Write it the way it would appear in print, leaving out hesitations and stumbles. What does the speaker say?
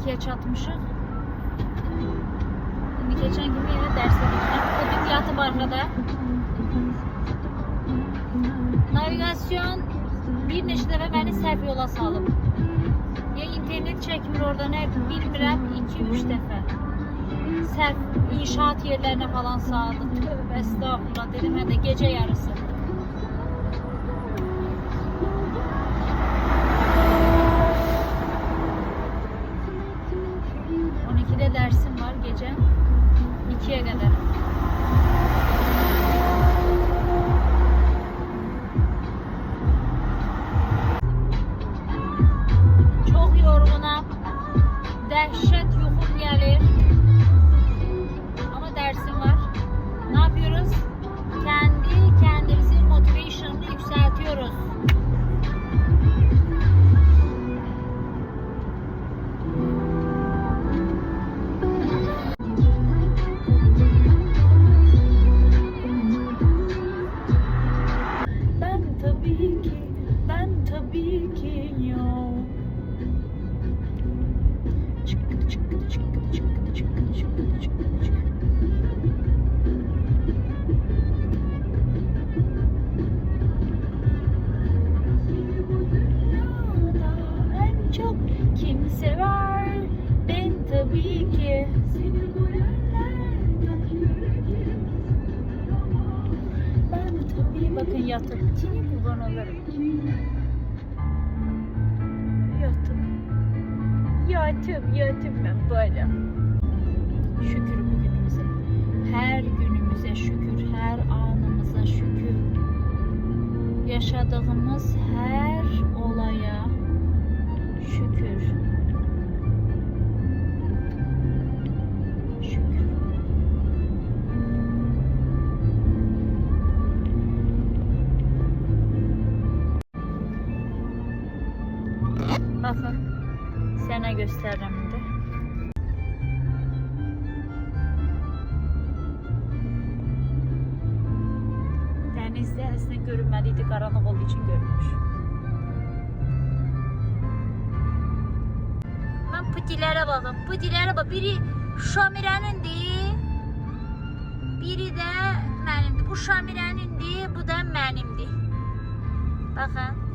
12'ye çatmışıq. İndi keçən kimi yenə dərsə gedirəm. Kodum yatıb arkada. Navigasyon bir neçə dəfə məni səhv yola salıb. Ya internet çəkmir orada, nə bilmirəm, 2-3 dəfə. Səhv inşaat yerlərinə falan saldı. Tövbə estağfurullah dedim, həm də gecə yarısı. Dersim var gece 2'ye kadar. Çok yorgunum. Dehşet uykum gelir. Ama dersim var. Ne yapıyoruz? Kendimizin motivation'ını yükseltiyoruz. Tabii ki yok. En çok kim sever? Ben tabii ki. Ben tabii bakın yatıp seni kurban olurum. Yatıp ben böyle. Şükür bugünümüze. Her günümüze şükür. Her anımıza şükür. Yaşadığımız her olaya şükür. Şükür. Bakın. Sənə göstərirəm indi. Dənizdə əslində görünməli idi, qaranlıq olduğu üçün görünmüş. Mən putilərə baxım, biri Şamirənindir, biri də mənimdir. Bu Şamirənindir, bu da mənimdir. Baxın.